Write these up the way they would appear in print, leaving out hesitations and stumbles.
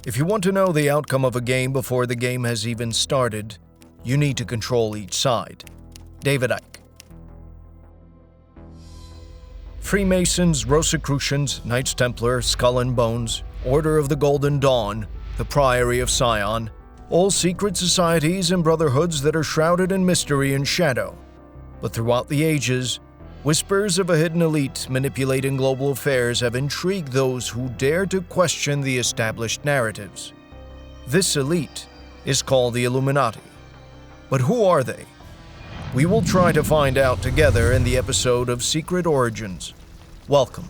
If you want to know the outcome of a game before the game has even started, you need to control each side. David Icke. Freemasons, Rosicrucians, Knights Templar, Skull and Bones, Order of the Golden Dawn, the Priory of Sion, all secret societies and brotherhoods that are shrouded in mystery and shadow. But throughout the ages, whispers of a hidden elite manipulating global affairs have intrigued those who dare to question the established narratives. This elite is called the Illuminati. But who are they? We will try to find out together in the episode of Secret Origins. Welcome.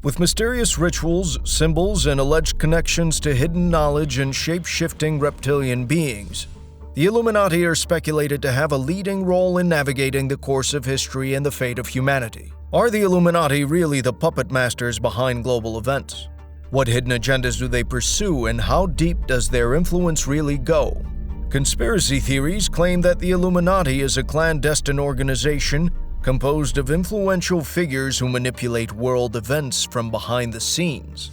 With mysterious rituals, symbols, and alleged connections to hidden knowledge and shape-shifting reptilian beings, the Illuminati are speculated to have a leading role in navigating the course of history and the fate of humanity. Are the Illuminati really the puppet masters behind global events? What hidden agendas do they pursue, and how deep does their influence really go? Conspiracy theories claim that the Illuminati is a clandestine organization composed of influential figures who manipulate world events from behind the scenes.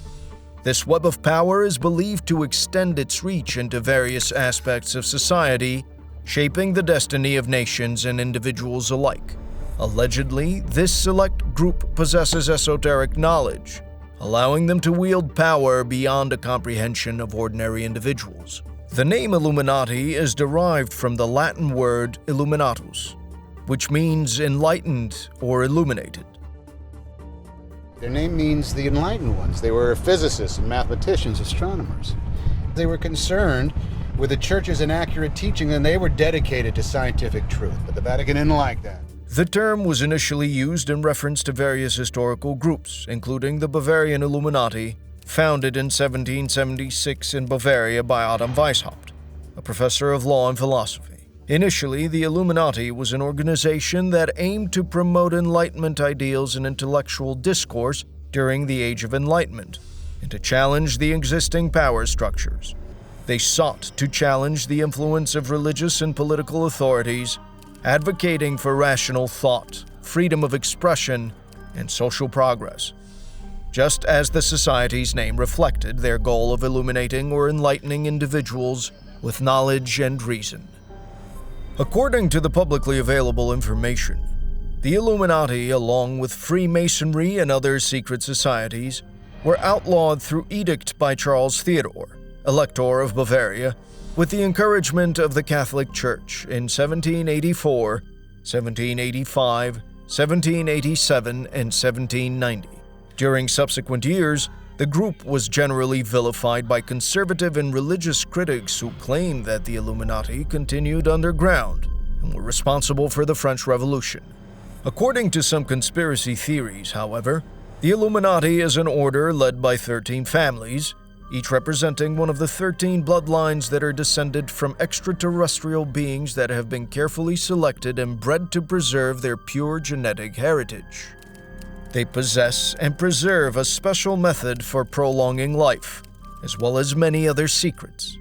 This web of power is believed to extend its reach into various aspects of society, shaping the destiny of nations and individuals alike. Allegedly, this select group possesses esoteric knowledge, allowing them to wield power beyond the comprehension of ordinary individuals. The name Illuminati is derived from the Latin word illuminatus, which means enlightened or illuminated. Their name means the enlightened ones. They were physicists and mathematicians, astronomers. They were concerned with the church's inaccurate teaching, and they were dedicated to scientific truth. But the Vatican didn't like that. The term was initially used in reference to various historical groups, including the Bavarian Illuminati, founded in 1776 in Bavaria by Adam Weishaupt, a professor of law and philosophy. Initially, the Illuminati was an organization that aimed to promote Enlightenment ideals and intellectual discourse during the Age of Enlightenment, and to challenge the existing power structures. They sought to challenge the influence of religious and political authorities, advocating for rational thought, freedom of expression, and social progress. Just as the society's name reflected their goal of illuminating or enlightening individuals with knowledge and reason. According to the publicly available information, the Illuminati, along with Freemasonry and other secret societies, were outlawed through edict by Charles Theodore, Elector of Bavaria, with the encouragement of the Catholic Church in 1784, 1785, 1787, and 1790. During subsequent years, the group was generally vilified by conservative and religious critics who claimed that the Illuminati continued underground and were responsible for the French Revolution. According to some conspiracy theories, however, the Illuminati is an order led by 13 families, each representing one of the 13 bloodlines that are descended from extraterrestrial beings that have been carefully selected and bred to preserve their pure genetic heritage. They possess and preserve a special method for prolonging life, as well as many other secrets.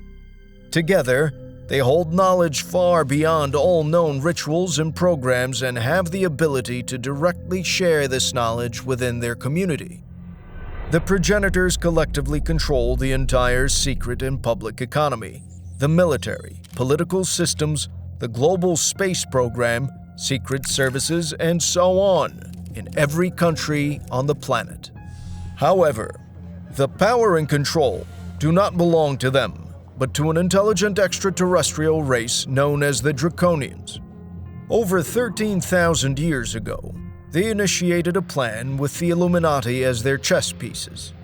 Together, they hold knowledge far beyond all known rituals and programs and have the ability to directly share this knowledge within their community. The progenitors collectively control the entire secret and public economy, the military, political systems, the global space program, secret services, and so on, in every country on the planet. However, the power and control do not belong to them, but to an intelligent extraterrestrial race known as the Draconians. Over 13,000 years ago, they initiated a plan with the Illuminati as their chess pieces.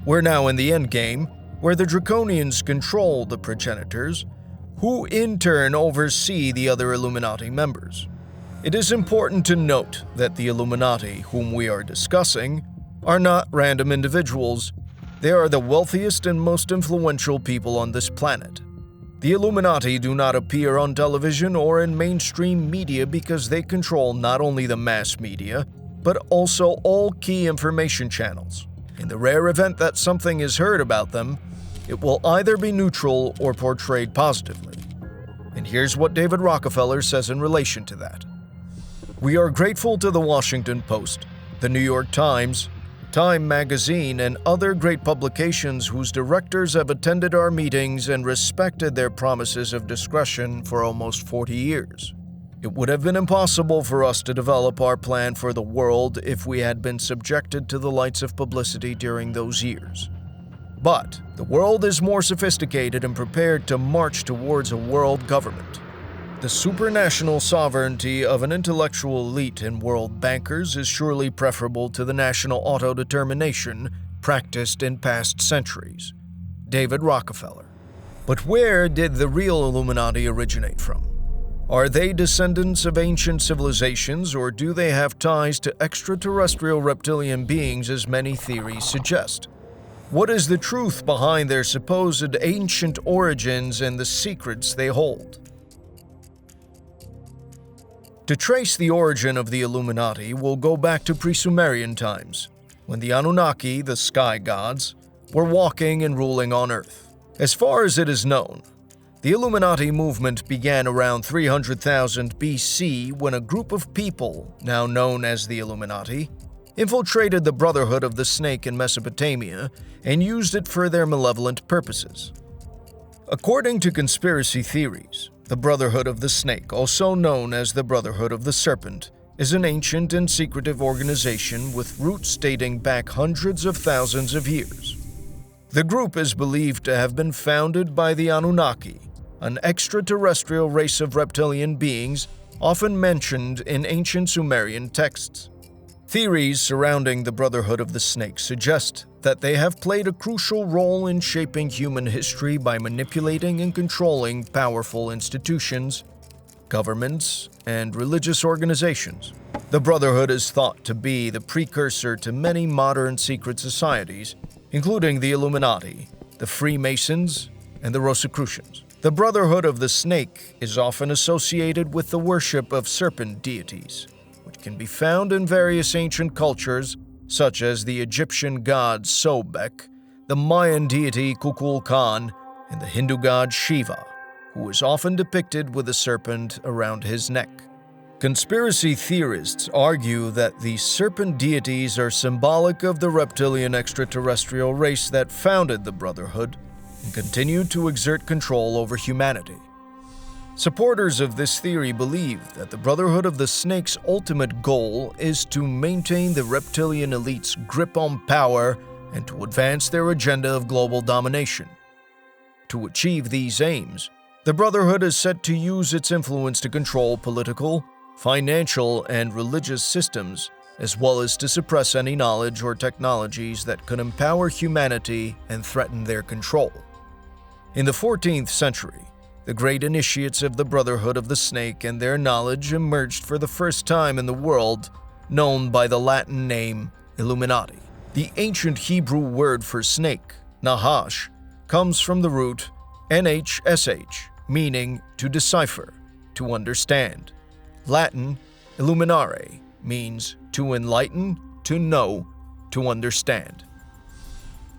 We're now in the endgame, where the Draconians control the progenitors, who in turn oversee the other Illuminati members. It is important to note that the Illuminati, whom we are discussing, are not random individuals. They are the wealthiest and most influential people on this planet. The Illuminati do not appear on television or in mainstream media because they control not only the mass media, but also all key information channels. In the rare event that something is heard about them, it will either be neutral or portrayed positively. And here's what David Rockefeller says in relation to that. We are grateful to the Washington Post, the New York Times, Time magazine, and other great publications whose directors have attended our meetings and respected their promises of discretion for almost 40 years. It would have been impossible for us to develop our plan for the world if we had been subjected to the lights of publicity during those years. But the world is more sophisticated and prepared to march towards a world government. The supranational sovereignty of an intellectual elite and world bankers is surely preferable to the national autodetermination practiced in past centuries. David Rockefeller. But where did the real Illuminati originate from? Are they descendants of ancient civilizations, or do they have ties to extraterrestrial reptilian beings as many theories suggest? What is the truth behind their supposed ancient origins and the secrets they hold? To trace the origin of the Illuminati, we'll go back to pre-Sumerian times, when the Anunnaki, the sky gods, were walking and ruling on Earth. As far as it is known, the Illuminati movement began around 300,000 BC when a group of people, now known as the Illuminati, infiltrated the Brotherhood of the Snake in Mesopotamia and used it for their malevolent purposes. According to conspiracy theories, the Brotherhood of the Snake, also known as the Brotherhood of the Serpent, is an ancient and secretive organization with roots dating back hundreds of thousands of years. The group is believed to have been founded by the Anunnaki, an extraterrestrial race of reptilian beings often mentioned in ancient Sumerian texts. Theories surrounding the Brotherhood of the Snake suggest that they have played a crucial role in shaping human history by manipulating and controlling powerful institutions, governments, and religious organizations. The Brotherhood is thought to be the precursor to many modern secret societies, including the Illuminati, the Freemasons, and the Rosicrucians. The Brotherhood of the Snake is often associated with the worship of serpent deities, which can be found in various ancient cultures, such as the Egyptian god Sobek, the Mayan deity Kukulkan, and the Hindu god Shiva, who is often depicted with a serpent around his neck. Conspiracy theorists argue that these serpent deities are symbolic of the reptilian extraterrestrial race that founded the Brotherhood and continued to exert control over humanity. Supporters of this theory believe that the Brotherhood of the Snake's ultimate goal is to maintain the reptilian elite's grip on power and to advance their agenda of global domination. To achieve these aims, the Brotherhood is said to use its influence to control political, financial, and religious systems, as well as to suppress any knowledge or technologies that could empower humanity and threaten their control. In the 14th century, the great initiates of the Brotherhood of the Snake and their knowledge emerged for the first time in the world, known by the Latin name Illuminati. The ancient Hebrew word for snake, nahash, comes from the root nhsh, meaning to decipher, to understand. Latin illuminare means to enlighten, to know, to understand.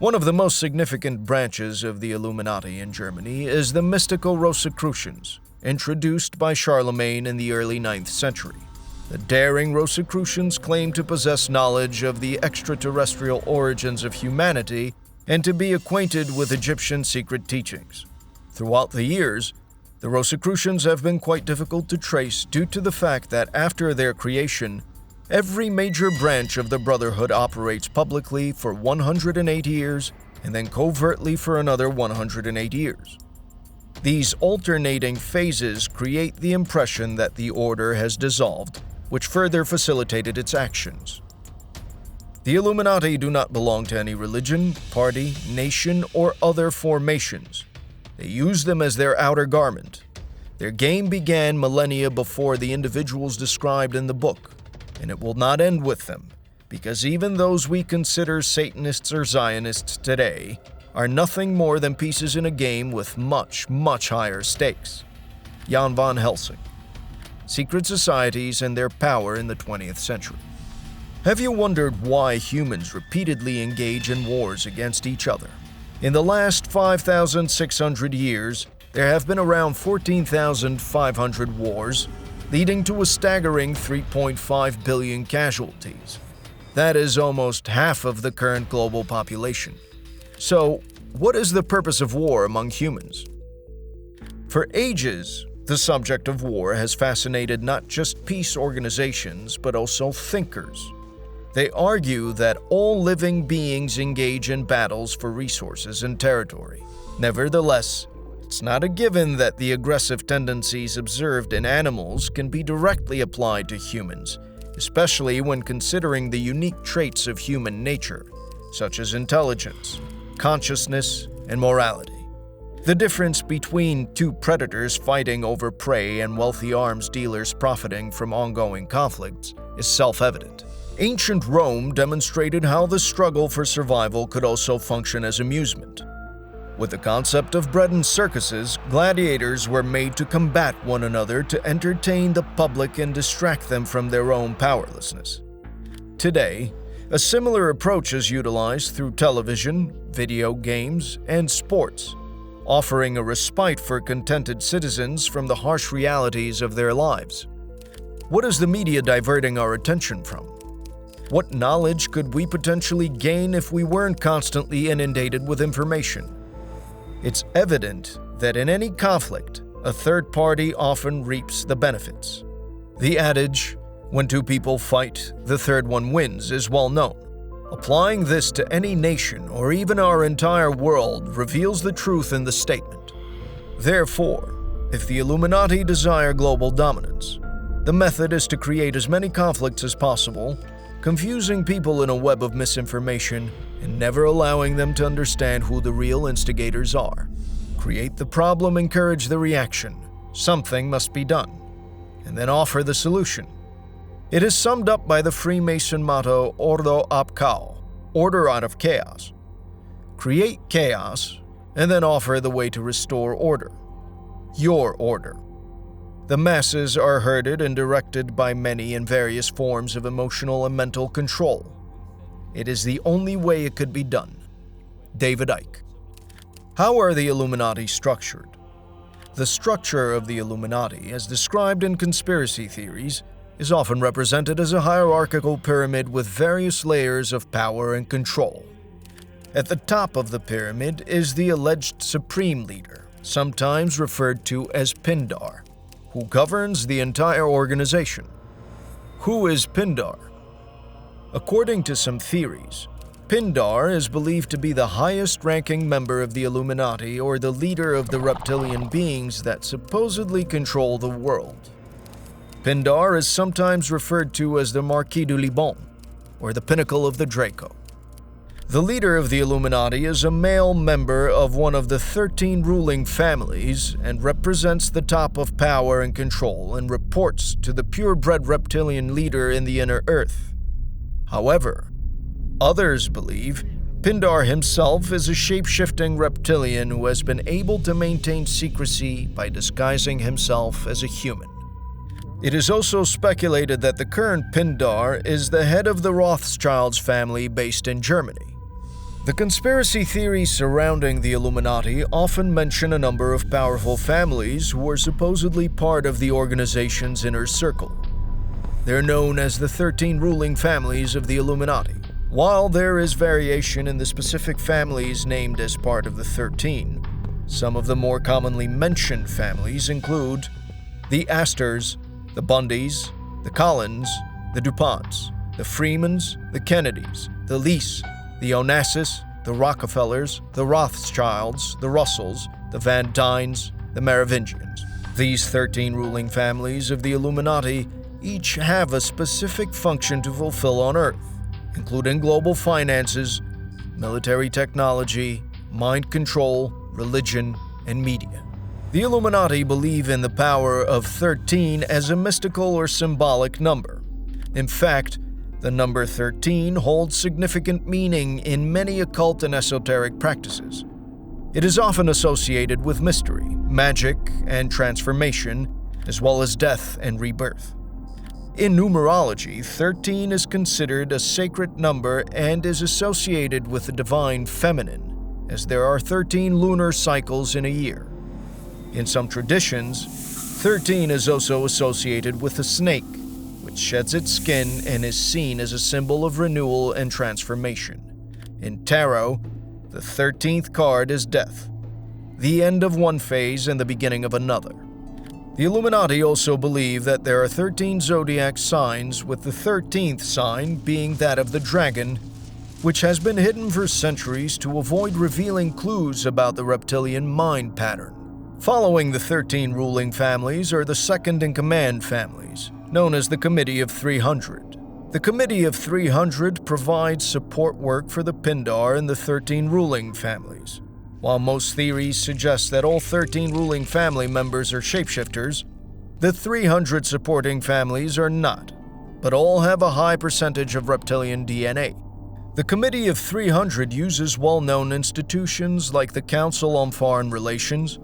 One of the most significant branches of the Illuminati in Germany is the mystical Rosicrucians, introduced by Charlemagne in the early 9th century. The daring Rosicrucians claim to possess knowledge of the extraterrestrial origins of humanity and to be acquainted with Egyptian secret teachings. Throughout the years, the Rosicrucians have been quite difficult to trace due to the fact that after their creation, every major branch of the Brotherhood operates publicly for 108 years and then covertly for another 108 years. These alternating phases create the impression that the order has dissolved, which further facilitated its actions. The Illuminati do not belong to any religion, party, nation, or other formations. They use them as their outer garment. Their game began millennia before the individuals described in the book, and it will not end with them, because even those we consider Satanists or Zionists today are nothing more than pieces in a game with much, much higher stakes. Jan von Helsing. Secret Societies and Their Power in the 20th Century. Have you wondered why humans repeatedly engage in wars against each other? In the last 5,600 years, there have been around 14,500 wars, leading to a staggering 3.5 billion casualties. That is almost half of the current global population. So, what is the purpose of war among humans? For ages, the subject of war has fascinated not just peace organizations, but also thinkers. They argue that all living beings engage in battles for resources and territory. Nevertheless, it's not a given that the aggressive tendencies observed in animals can be directly applied to humans, especially when considering the unique traits of human nature, such as intelligence, consciousness, and morality. The difference between two predators fighting over prey and wealthy arms dealers profiting from ongoing conflicts is self-evident. Ancient Rome demonstrated how the struggle for survival could also function as amusement. With the concept of bread and circuses, gladiators were made to combat one another to entertain the public and distract them from their own powerlessness. Today, a similar approach is utilized through television, video games, and sports, offering a respite for contented citizens from the harsh realities of their lives. What is the media diverting our attention from? What knowledge could we potentially gain if we weren't constantly inundated with information? It's evident that in any conflict, a third party often reaps the benefits. The adage, "When two people fight, the third one wins," is well known. Applying this to any nation or even our entire world reveals the truth in the statement. Therefore, if the Illuminati desire global dominance, the method is to create as many conflicts as possible, confusing people in a web of misinformation and never allowing them to understand who the real instigators are. Create the problem, encourage the reaction. Something must be done. And then offer the solution. It is summed up by the Freemason motto Ordo ab Chaos, order out of chaos. Create chaos, and then offer the way to restore order. Your order. The masses are herded and directed by many in various forms of emotional and mental control. It is the only way it could be done. David Icke. How are the Illuminati structured? The structure of the Illuminati, as described in conspiracy theories, is often represented as a hierarchical pyramid with various layers of power and control. At the top of the pyramid is the alleged supreme leader, sometimes referred to as Pindar, who governs the entire organization. Who is Pindar? According to some theories, Pindar is believed to be the highest-ranking member of the Illuminati or the leader of the reptilian beings that supposedly control the world. Pindar is sometimes referred to as the Marquis du Liban, or the pinnacle of the Draco. The leader of the Illuminati is a male member of one of the 13 ruling families and represents the top of power and control and reports to the purebred reptilian leader in the inner earth. However, others believe Pindar himself is a shape-shifting reptilian who has been able to maintain secrecy by disguising himself as a human. It is also speculated that the current Pindar is the head of the Rothschilds family based in Germany. The conspiracy theories surrounding the Illuminati often mention a number of powerful families who are supposedly part of the organization's inner circle. They're known as the 13 ruling families of the Illuminati. While there is variation in the specific families named as part of the 13, some of the more commonly mentioned families include the Astors, the Bundys, the Collins, the DuPonts, the Freemans, the Kennedys, the Lees, the Onassis, the Rockefellers, the Rothschilds, the Russells, the Van Dynes, the Merovingians. These 13 ruling families of the Illuminati each have a specific function to fulfill on Earth, including global finances, military technology, mind control, religion, and media. The Illuminati believe in the power of 13 as a mystical or symbolic number. In fact, the number 13 holds significant meaning in many occult and esoteric practices. It is often associated with mystery, magic, and transformation, as well as death and rebirth. In numerology, 13 is considered a sacred number and is associated with the divine feminine, as there are 13 lunar cycles in a year. In some traditions, 13 is also associated with a snake, which which sheds its skin and is seen as a symbol of renewal and transformation. In tarot, the 13th card is death, the end of one phase and the beginning of another. The Illuminati also believe that there are 13 zodiac signs, with the 13th sign being that of the dragon, which has been hidden for centuries to avoid revealing clues about the reptilian mind pattern. Following the 13 ruling families are the second-in-command families, known as the Committee of 300. The Committee of 300 provides support work for the Pindar and the 13 ruling families. While most theories suggest that all 13 ruling family members are shapeshifters, the 300 supporting families are not, but all have a high percentage of reptilian DNA. The Committee of 300 uses well-known institutions like the Council on Foreign Relations,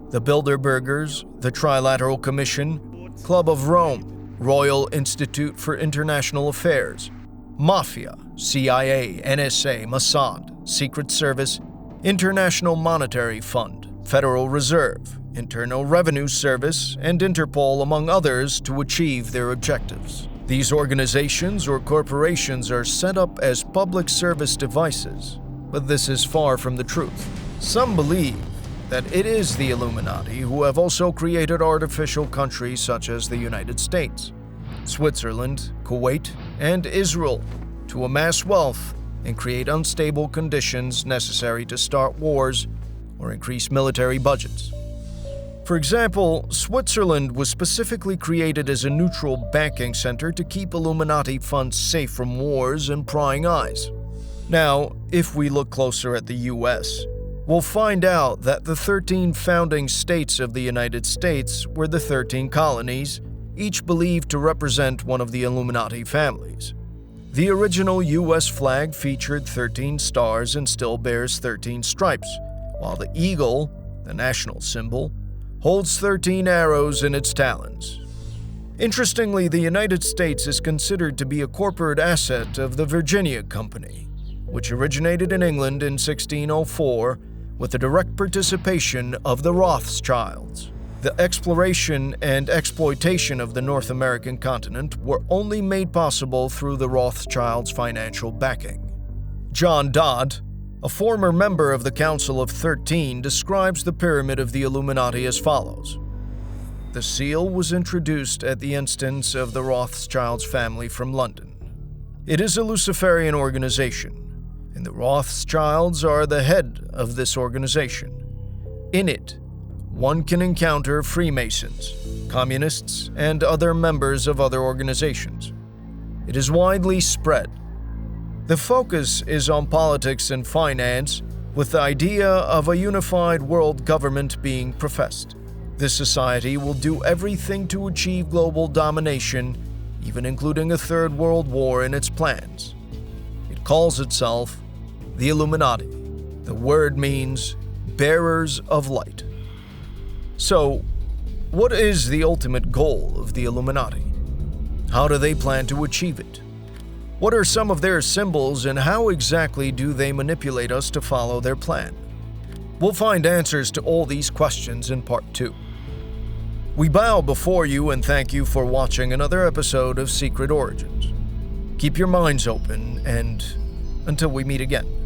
the Bilderbergers, the Trilateral Commission, Club of Rome, Royal Institute for International Affairs, Mafia, CIA, NSA, Mossad, Secret Service, International Monetary Fund, Federal Reserve, Internal Revenue Service, and Interpol, among others, to achieve their objectives. These organizations or corporations are set up as public service devices, but this is far from the truth. Some believe that it is the Illuminati who have also created artificial countries such as the United States, Switzerland, Kuwait, and Israel to amass wealth and create unstable conditions necessary to start wars or increase military budgets. For example, Switzerland was specifically created as a neutral banking center to keep Illuminati funds safe from wars and prying eyes. Now, if we look closer at the US, we'll find out that the 13 founding states of the United States were the 13 colonies, each believed to represent one of the Illuminati families. The original US flag featured 13 stars and still bears 13 stripes, while the eagle, the national symbol, holds 13 arrows in its talons. Interestingly, the United States is considered to be a corporate asset of the Virginia Company, which originated in England in 1604 with the direct participation of the Rothschilds. The exploration and exploitation of the North American continent were only made possible through the Rothschilds' financial backing. John Dodd, a former member of the Council of 13, describes the pyramid of the Illuminati as follows. The seal was introduced at the instance of the Rothschilds family from London. It is a Luciferian organization, and the Rothschilds are the head of this organization. In it, one can encounter Freemasons, communists, and other members of other organizations. It is widely spread. The focus is on politics and finance, with the idea of a unified world government being professed. This society will do everything to achieve global domination, even including a third world war in its plans. It calls itself the Illuminati. The word means bearers of light. So, what is the ultimate goal of the Illuminati? How do they plan to achieve it? What are some of their symbols, and how exactly do they manipulate us to follow their plan? We'll find answers to all these questions in Part 2. We bow before you and thank you for watching another episode of Secret Origins. Keep your minds open, and until we meet again.